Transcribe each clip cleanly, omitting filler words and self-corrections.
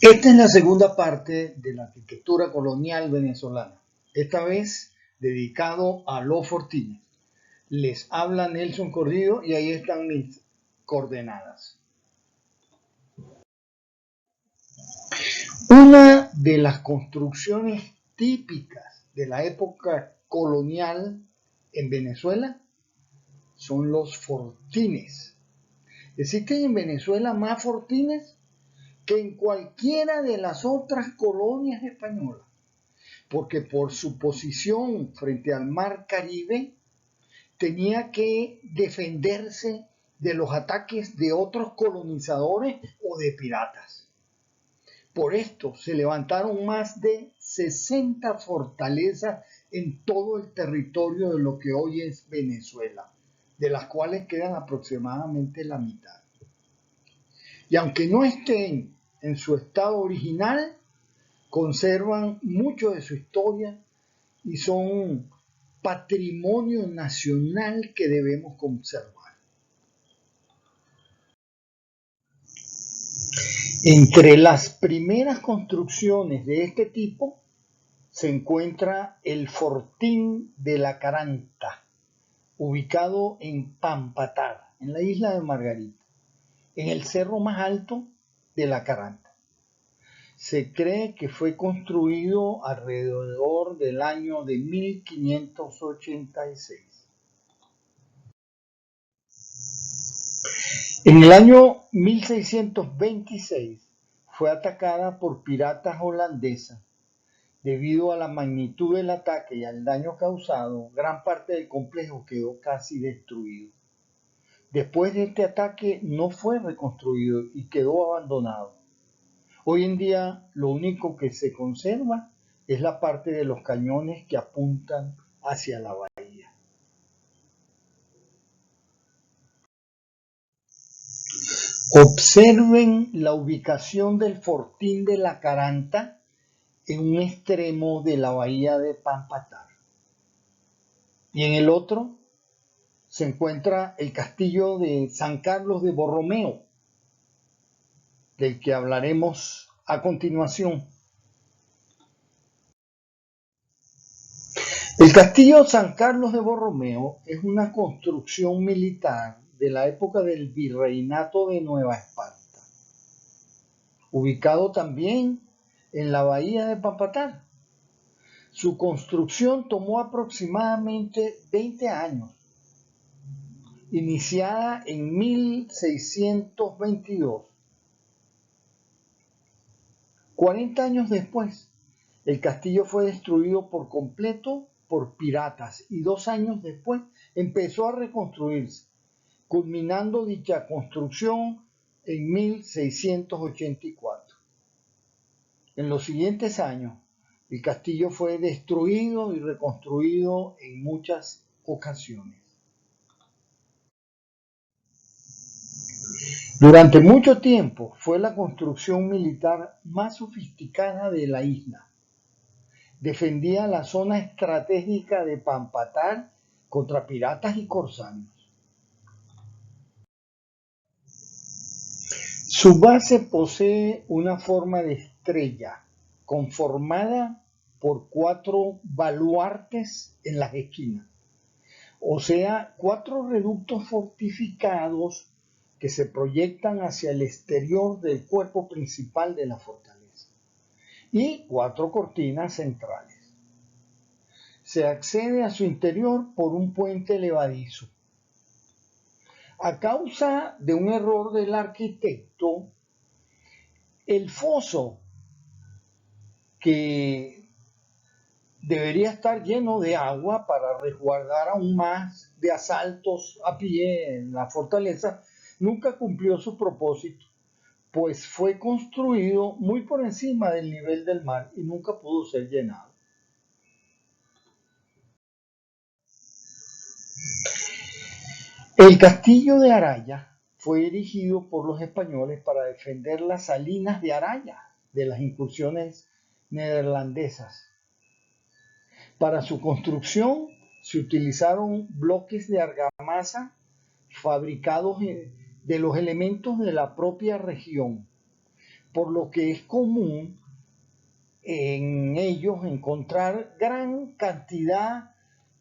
Esta es la segunda parte de la arquitectura colonial venezolana, esta vez dedicado a los fortines. Les habla Nelson Corrido y ahí están mis coordenadas. Una de las construcciones típicas de la época colonial en Venezuela son los fortines. ¿Existen en Venezuela más fortines que en cualquiera de las otras colonias españolas? Porque por su posición frente al mar Caribe tenía que defenderse de los ataques de otros colonizadores o de piratas. Por esto se levantaron más de 60 fortalezas en todo el territorio de lo que hoy es Venezuela, de las cuales quedan aproximadamente la mitad. Y aunque no estén en su estado original, conservan mucho de su historia y son patrimonio nacional que debemos conservar. Entre las primeras construcciones de este tipo se encuentra el Fortín de la Caranta, ubicado en Pampatar, en la isla de Margarita, en el cerro más alto de la Caranta. Se cree que fue construido alrededor del año de 1586. En el año 1626 fue atacada por piratas holandeses. Debido a la magnitud del ataque y al daño causado, gran parte del complejo quedó casi destruido. Después de este ataque no fue reconstruido y quedó abandonado. Hoy en día lo único que se conserva es la parte de los cañones que apuntan hacia la bahía. Observen la ubicación del Fortín de la Caranta en un extremo de la bahía de Pampatar. Y en el otro se encuentra el castillo de San Carlos de Borromeo, del que hablaremos a continuación. El castillo San Carlos de Borromeo es una construcción militar de la época del Virreinato de Nueva Esparta, ubicado también en la bahía de Pampatar. Su construcción tomó aproximadamente 20 años, iniciada en 1622. 40 años después, el castillo fue destruido por completo por piratas y 2 años después empezó a reconstruirse, culminando dicha construcción en 1684. En los siguientes años, el castillo fue destruido y reconstruido en muchas ocasiones. Durante mucho tiempo fue la construcción militar más sofisticada de la isla. Defendía la zona estratégica de Pampatar contra piratas y corsarios. Su base posee una forma de estrella, conformada por 4 baluartes en las esquinas, o sea, 4 reductos fortificados que se proyectan hacia el exterior del cuerpo principal de la fortaleza, y 4 cortinas centrales. Se accede a su interior por un puente levadizo. A causa de un error del arquitecto, el foso, que debería estar lleno de agua para resguardar aún más de asaltos a pie en la fortaleza, nunca cumplió su propósito, pues fue construido muy por encima del nivel del mar y nunca pudo ser llenado. El castillo de Araya fue erigido por los españoles para defender las salinas de Araya de las incursiones neerlandesas. Para su construcción se utilizaron bloques de argamasa fabricados de los elementos de la propia región, por lo que es común en ellos encontrar gran cantidad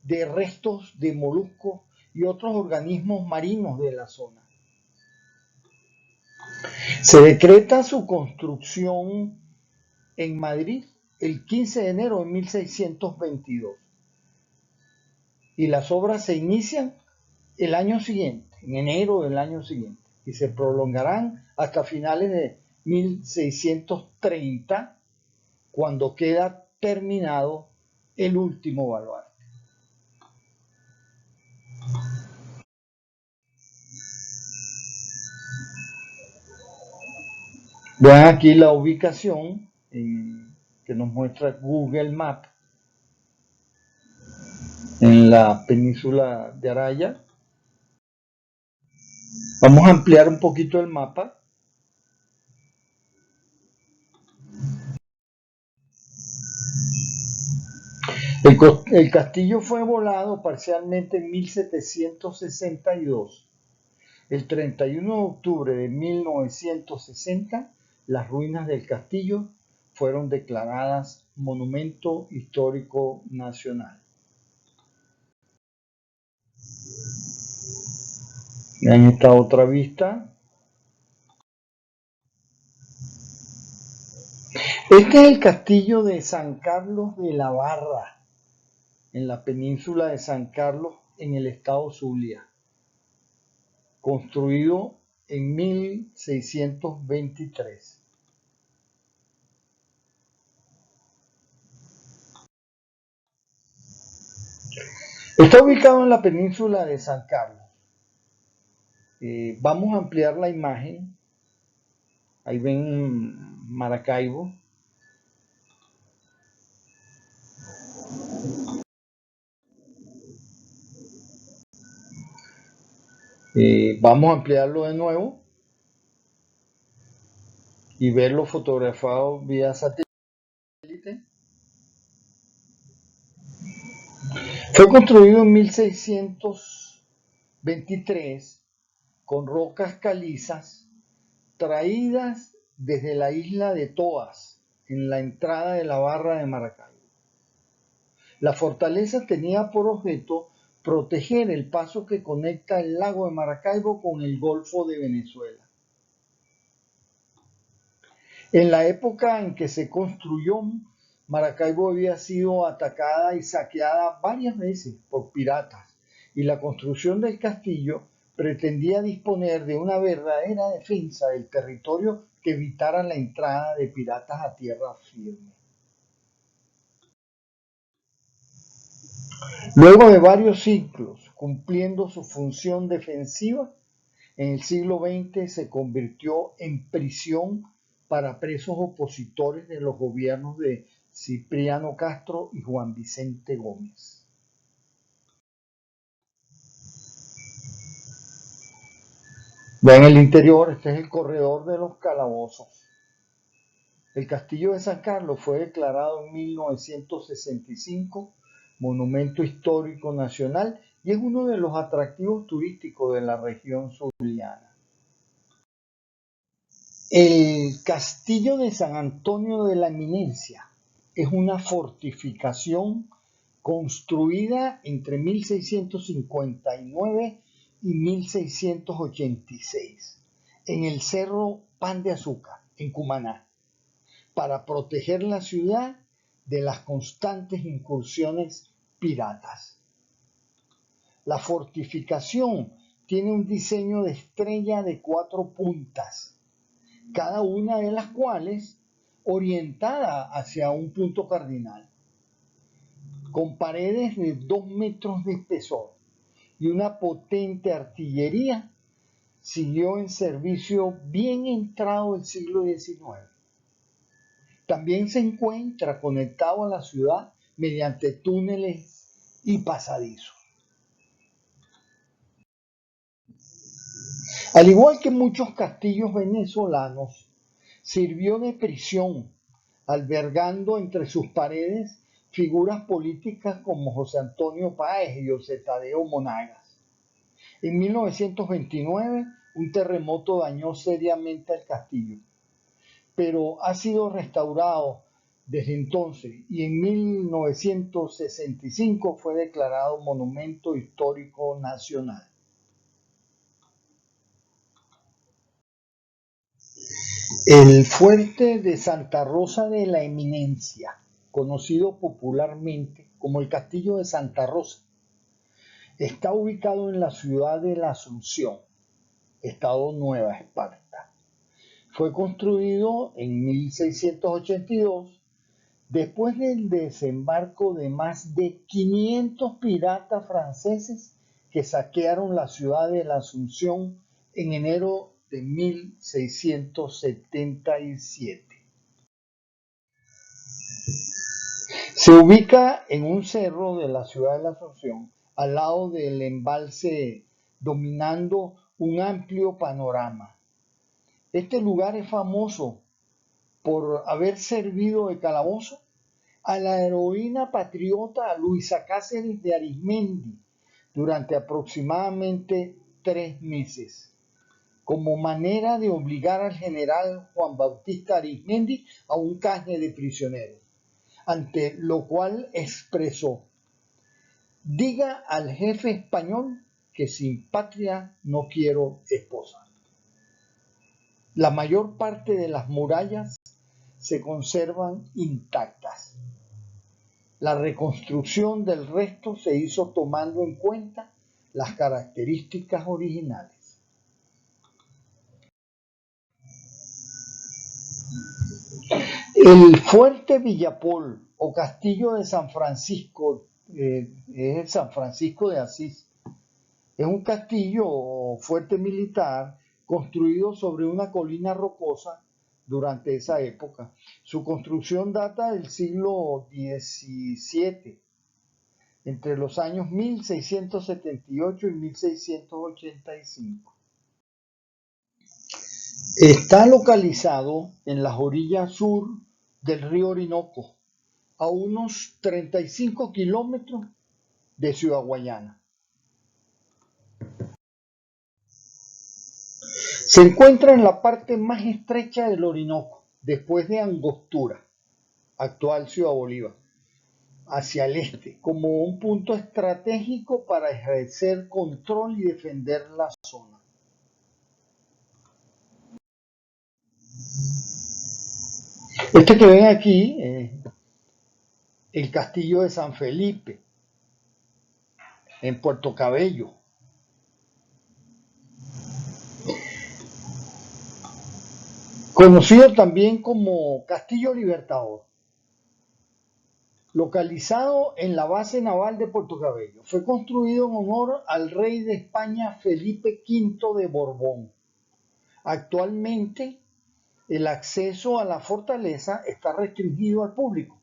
de restos de moluscos y otros organismos marinos de la zona. Se decreta su construcción en Madrid el 15 de enero de 1622 y las obras se inician el año siguiente, en enero del año siguiente, y se prolongarán hasta finales de 1630, cuando queda terminado el último baluarte. Vean aquí la ubicación que nos muestra Google Maps en la península de Araya. Vamos a ampliar un poquito el mapa. El castillo fue volado parcialmente en 1762. El 31 de octubre de 1960, las ruinas del castillo fueron declaradas Monumento Histórico Nacional. Vean esta otra vista. Este es el castillo de San Carlos de la Barra, en la península de San Carlos, en el estado Zulia, construido en 1623. Está ubicado en la península de San Carlos. Vamos a ampliar la imagen. Ahí ven Maracaibo. Vamos a ampliarlo de nuevo y verlo fotografado vía satélite. Fue construido en 1623 con rocas calizas traídas desde la isla de Toas, en la entrada de la barra de Maracaibo. La fortaleza tenía por objeto proteger el paso que conecta el lago de Maracaibo con el Golfo de Venezuela. En la época en que se construyó, Maracaibo había sido atacada y saqueada varias veces por piratas, y la construcción del castillo pretendía disponer de una verdadera defensa del territorio que evitara la entrada de piratas a tierra firme. Luego de varios siglos cumpliendo su función defensiva, en el siglo XX se convirtió en prisión para presos opositores de los gobiernos de Cipriano Castro y Juan Vicente Gómez. Vean el interior, este es el corredor de los calabozos. El castillo de San Carlos fue declarado en 1965 Monumento Histórico Nacional y es uno de los atractivos turísticos de la región zuliana. El castillo de San Antonio de la Eminencia es una fortificación construida entre 1659 y 1686 en el Cerro Pan de Azúcar, en Cumaná, para proteger la ciudad de las constantes incursiones piratas. La fortificación tiene un diseño de estrella de 4 puntas, cada una de las cuales orientada hacia un punto cardinal, con paredes de 2 metros de espesor y una potente artillería. Siguió en servicio bien entrado el siglo XIX. También se encuentra conectado a la ciudad mediante túneles y pasadizos. Al igual que muchos castillos venezolanos, sirvió de prisión, albergando entre sus paredes figuras políticas como José Antonio Páez y José Tadeo Monagas. En 1929, un terremoto dañó seriamente el castillo, pero ha sido restaurado desde entonces y en 1965 fue declarado Monumento Histórico Nacional. El fuerte de Santa Rosa de la Eminencia, conocido popularmente como el Castillo de Santa Rosa, está ubicado en la ciudad de la Asunción, estado Nueva Esparta. Fue construido en 1682 después del desembarco de más de 500 piratas franceses que saquearon la ciudad de la Asunción en enero de 1677. Se ubica en un cerro de la ciudad de la Asunción, al lado del embalse, dominando un amplio panorama. Este lugar es famoso por haber servido de calabozo a la heroína patriota Luisa Cáceres de Arizmendi durante aproximadamente 3 meses, como manera de obligar al general Juan Bautista Arizmendi a un canje de prisioneros, ante lo cual expresó: diga al jefe español que sin patria no quiero esposa. La mayor parte de las murallas se conservan intactas. La reconstrucción del resto se hizo tomando en cuenta las características originales. El fuerte Villapol o Castillo de San Francisco, es el San Francisco de Asís. Es un castillo o fuerte militar construido sobre una colina rocosa durante esa época. Su construcción data del siglo XVII, entre los años 1678 y 1685. Está localizado en las orillas sur del río Orinoco, a unos 35 kilómetros de Ciudad Guayana. Se encuentra en la parte más estrecha del Orinoco, después de Angostura, actual Ciudad Bolívar, hacia el este, como un punto estratégico para ejercer control y defender la zona. Este que ven aquí es el Castillo de San Felipe, en Puerto Cabello. Conocido también como Castillo Libertador, localizado en la base naval de Puerto Cabello. Fue construido en honor al rey de España Felipe V de Borbón. Actualmente, el acceso a la fortaleza está restringido al público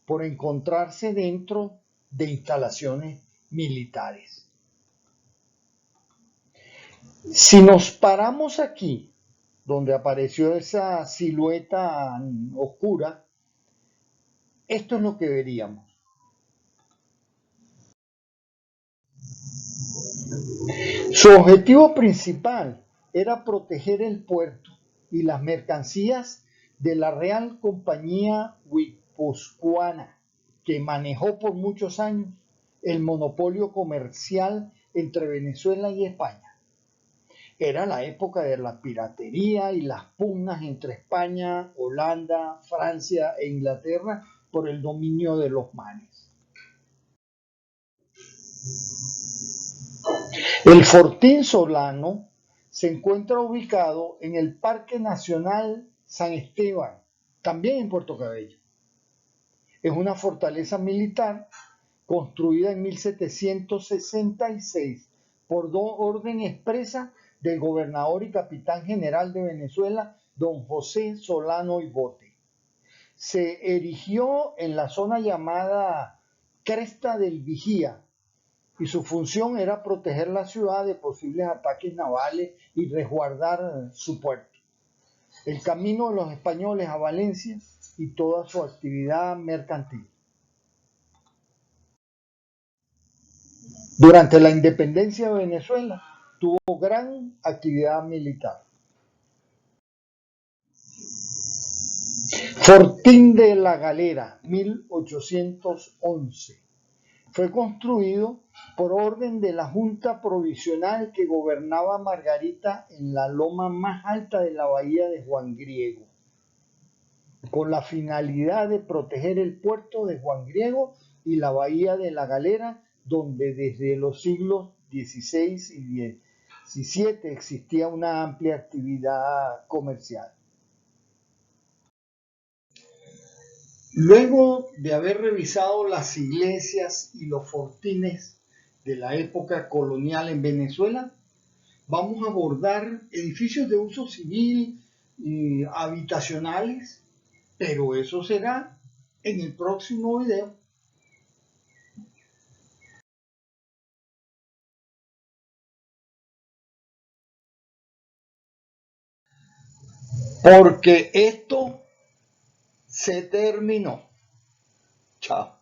por encontrarse dentro de instalaciones militares. Si nos paramos aquí, donde apareció esa silueta oscura, esto es lo que veríamos. Su objetivo principal era proteger el puerto y las mercancías de la Real Compañía Guipuzcoana, que manejó por muchos años el monopolio comercial entre Venezuela y España. Era la época de la piratería y las pugnas entre España, Holanda, Francia e Inglaterra por el dominio de los mares. El Fortín Solano se encuentra ubicado en el Parque Nacional San Esteban, también en Puerto Cabello. Es una fortaleza militar construida en 1766 por orden expresa del gobernador y capitán general de Venezuela, don José Solano y Bote. Se erigió en la zona llamada Cresta del Vigía, y su función era proteger la ciudad de posibles ataques navales y resguardar su puerto. El camino de los españoles a Valencia y toda su actividad mercantil. Durante la independencia de Venezuela tuvo gran actividad militar. Fortín de la Galera, 1811. Fue construido por orden de la Junta Provisional que gobernaba Margarita en la loma más alta de la bahía de Juan Griego, con la finalidad de proteger el puerto de Juan Griego y la bahía de la Galera, donde desde los siglos XVI y XVII existía una amplia actividad comercial. Luego de haber revisado las iglesias y los fortines de la época colonial en Venezuela, vamos a abordar edificios de uso civil y habitacionales, pero eso será en el próximo video. Porque esto se terminó. Chao.